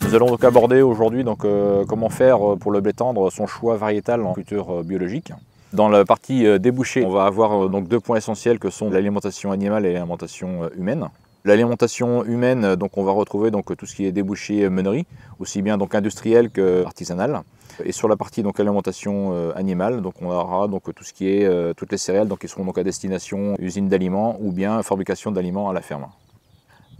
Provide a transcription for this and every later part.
Nous allons donc aborder aujourd'hui comment faire pour le blé tendre son choix variétal en culture biologique. Dans la partie débouchée, on va avoir donc deux points essentiels que sont l'alimentation animale et l'alimentation humaine. L'alimentation humaine, donc on va retrouver tout ce qui est débouché meunerie, aussi bien industriel que artisanal. Et sur la partie alimentation animale, on aura tout ce qui est toutes les céréales qui seront à destination usine d'aliments ou bien fabrication d'aliments à la ferme.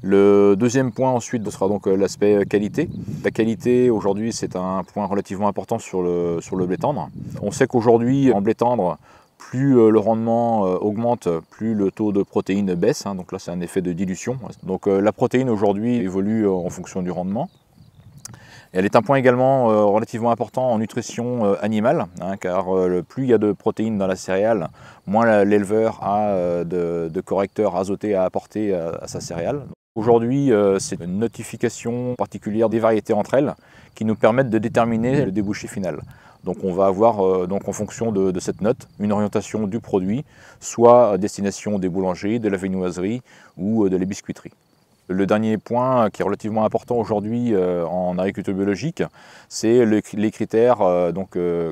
Le deuxième point ensuite sera l'aspect qualité. La qualité aujourd'hui c'est un point relativement important sur le blé tendre. On sait qu'aujourd'hui en blé tendre, plus le rendement augmente, plus le taux de protéines baisse. Donc là c'est un effet de dilution. Donc la protéine aujourd'hui évolue en fonction du rendement. Elle est un point également relativement important en nutrition animale, car plus il y a de protéines dans la céréale, moins l'éleveur a de correcteurs azotés à apporter à sa céréale. Aujourd'hui, c'est une notification particulière des variétés entre elles qui nous permettent de déterminer le débouché final. Donc on va avoir en fonction de cette note une orientation du produit, soit à destination des boulangeries, de la viennoiserie ou de la biscuiterie. Le dernier point qui est relativement important aujourd'hui en agriculture biologique, c'est les critères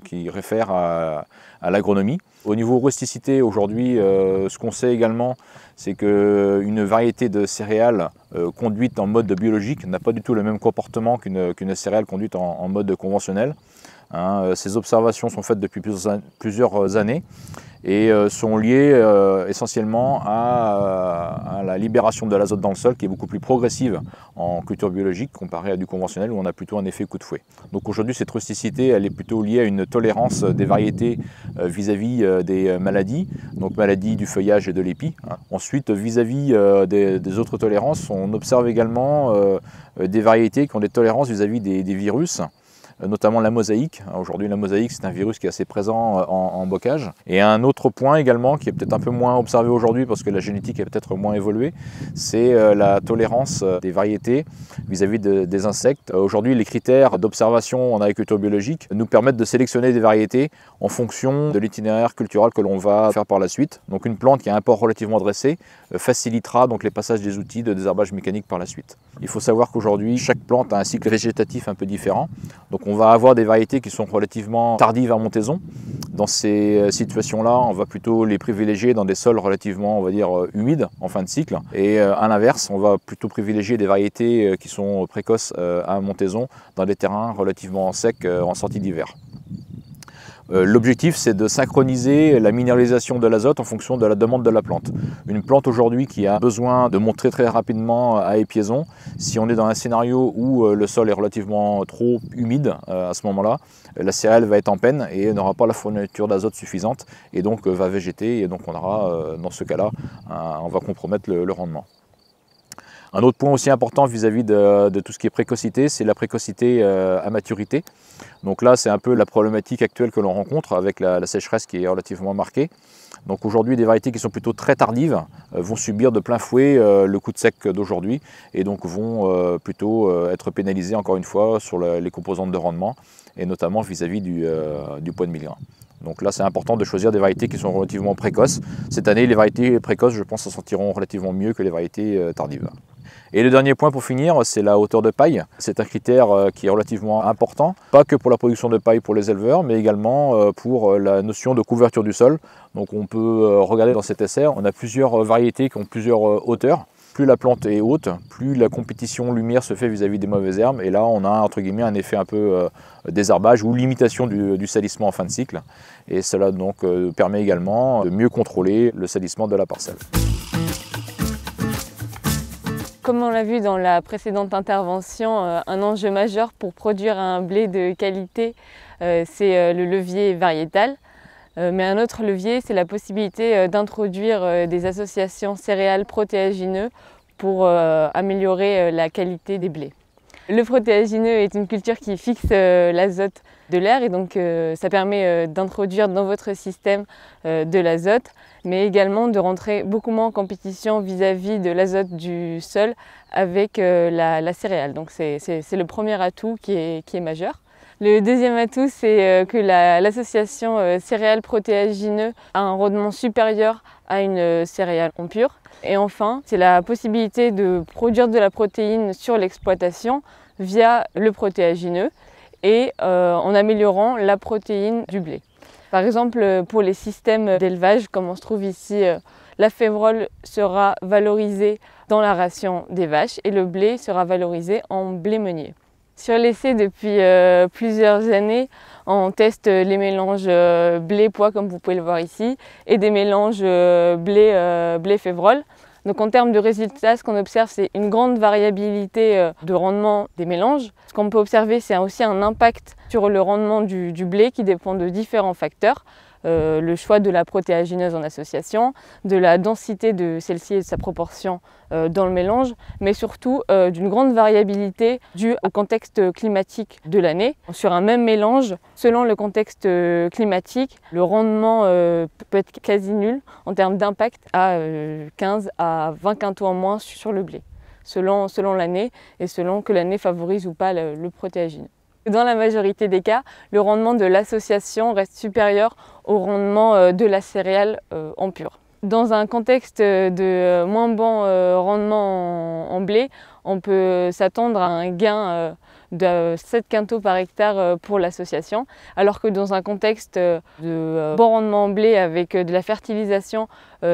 qui réfèrent à l'agronomie. Au niveau rusticité, aujourd'hui, ce qu'on sait également, c'est qu'une variété de céréales conduite en mode biologique n'a pas du tout le même comportement qu'une céréale conduite en mode conventionnel. Ces observations sont faites depuis plusieurs années et sont liées essentiellement à la libération de l'azote dans le sol qui est beaucoup plus progressive en culture biologique comparée à du conventionnel où on a plutôt un effet coup de fouet. Donc aujourd'hui cette rusticité elle est plutôt liée à une tolérance des variétés vis-à-vis des maladies, donc maladies du feuillage et de l'épi. Ensuite vis-à-vis des autres tolérances, on observe également des variétés qui ont des tolérances vis-à-vis des virus, notamment la mosaïque. Aujourd'hui la mosaïque c'est un virus qui est assez présent en bocage. Et un autre point également qui est peut-être un peu moins observé aujourd'hui parce que la génétique est peut-être moins évoluée, c'est la tolérance des variétés vis-à-vis des insectes. Aujourd'hui les critères d'observation en agriculture biologique nous permettent de sélectionner des variétés en fonction de l'itinéraire cultural que l'on va faire par la suite. Donc une plante qui a un port relativement dressé facilitera les passages des outils de désherbage mécanique par la suite. Il faut savoir qu'aujourd'hui chaque plante a un cycle végétatif un peu différent. Donc on va avoir des variétés qui sont relativement tardives à montaison. Dans ces situations-là, on va plutôt les privilégier dans des sols relativement, on va dire, humides en fin de cycle. Et à l'inverse, on va plutôt privilégier des variétés qui sont précoces à montaison dans des terrains relativement secs en sortie d'hiver. L'objectif c'est de synchroniser la minéralisation de l'azote en fonction de la demande de la plante. Une plante aujourd'hui qui a besoin de monter très rapidement à épiaison, si on est dans un scénario où le sol est relativement trop humide à ce moment-là, la céréale va être en peine et n'aura pas la fourniture d'azote suffisante et donc va végéter et donc on aura dans ce cas-là, on va compromettre le rendement. Un autre point aussi important vis-à-vis de tout ce qui est précocité, c'est la précocité à maturité. Donc là, c'est un peu la problématique actuelle que l'on rencontre avec la sécheresse qui est relativement marquée. Donc aujourd'hui, des variétés qui sont plutôt très tardives vont subir de plein fouet le coup de sec d'aujourd'hui et donc vont plutôt être pénalisées encore une fois sur les composantes de rendement et notamment vis-à-vis du poids de mille-grains. Donc là, c'est important de choisir des variétés qui sont relativement précoces. Cette année, les variétés précoces, je pense, s'en sortiront relativement mieux que les variétés tardives. Et le dernier point pour finir, c'est la hauteur de paille. C'est un critère qui est relativement important, pas que pour la production de paille pour les éleveurs, mais également pour la notion de couverture du sol. Donc on peut regarder dans cet essai, on a plusieurs variétés qui ont plusieurs hauteurs. Plus la plante est haute, plus la compétition lumière se fait vis-à-vis des mauvaises herbes. Et là, on a entre guillemets un effet un peu désherbage ou limitation du salissement en fin de cycle. Et cela donc permet également de mieux contrôler le salissement de la parcelle. Comme on l'a vu dans la précédente intervention, un enjeu majeur pour produire un blé de qualité, c'est le levier variétal. Mais un autre levier, c'est la possibilité d'introduire des associations céréales protéagineux pour améliorer la qualité des blés. Le protéagineux est une culture qui fixe l'azote de l'air et donc ça permet d'introduire dans votre système de l'azote, mais également de rentrer beaucoup moins en compétition vis-à-vis de l'azote du sol avec la céréale. Donc c'est le premier atout qui est majeur. Le deuxième atout, c'est que l'association céréales protéagineux a un rendement supérieur à une céréale en pur. Et enfin, c'est la possibilité de produire de la protéine sur l'exploitation via le protéagineux et en améliorant la protéine du blé. Par exemple, pour les systèmes d'élevage, comme on se trouve ici, la févrole sera valorisée dans la ration des vaches et le blé sera valorisé en blé meunier. Sur l'essai, depuis plusieurs années, on teste les mélanges blé-pois, comme vous pouvez le voir ici, et des mélanges blé-févrole. Donc en termes de résultats, ce qu'on observe, c'est une grande variabilité de rendement des mélanges. Ce qu'on peut observer, c'est aussi un impact sur le rendement du blé qui dépend de différents facteurs. Le choix de la protéagineuse en association, de la densité de celle-ci et de sa proportion dans le mélange, mais surtout d'une grande variabilité due au contexte climatique de l'année. Sur un même mélange, selon le contexte climatique, le rendement peut être quasi nul en termes d'impact à 15 à 20 quintaux en moins sur le blé, selon l'année et selon que l'année favorise ou pas le protéagineux. Dans la majorité des cas, le rendement de l'association reste supérieur au rendement de la céréale en pur. Dans un contexte de moins bon rendement en blé, on peut s'attendre à un gain de 7 quintaux par hectare pour l'association, alors que dans un contexte de bon rendement en blé avec de la fertilisation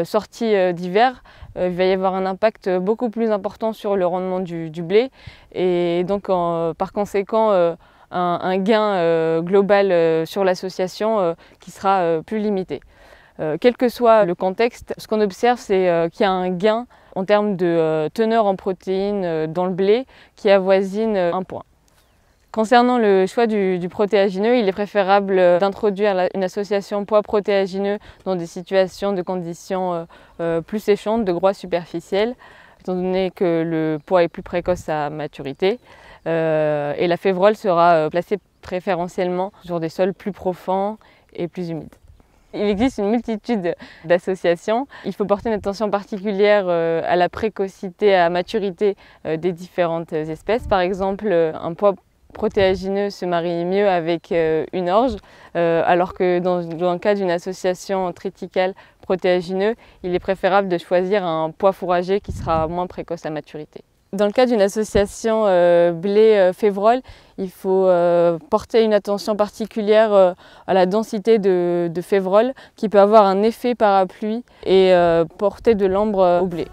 sortie d'hiver, il va y avoir un impact beaucoup plus important sur le rendement du blé et donc par conséquent un gain global sur l'association qui sera plus limité. Quel que soit le contexte, ce qu'on observe, c'est qu'il y a un gain en termes de teneur en protéines dans le blé qui avoisine 1 point. Concernant le choix du protéagineux, il est préférable d'introduire une association poids-protéagineux dans des situations de conditions plus séchantes, de groix superficielles, étant donné que le pois est plus précoce à maturité. Et la févrole sera placée préférentiellement sur des sols plus profonds et plus humides. Il existe une multitude d'associations. Il faut porter une attention particulière à la précocité, à la maturité des différentes espèces. Par exemple, un pois protéagineux se marie mieux avec une orge, alors que dans le cas d'une association triticale protéagineux, il est préférable de choisir un pois fourrager qui sera moins précoce à maturité. Dans le cas d'une association blé-févrole, il faut porter une attention particulière à la densité de févrole qui peut avoir un effet parapluie et porter de l'ambre au blé.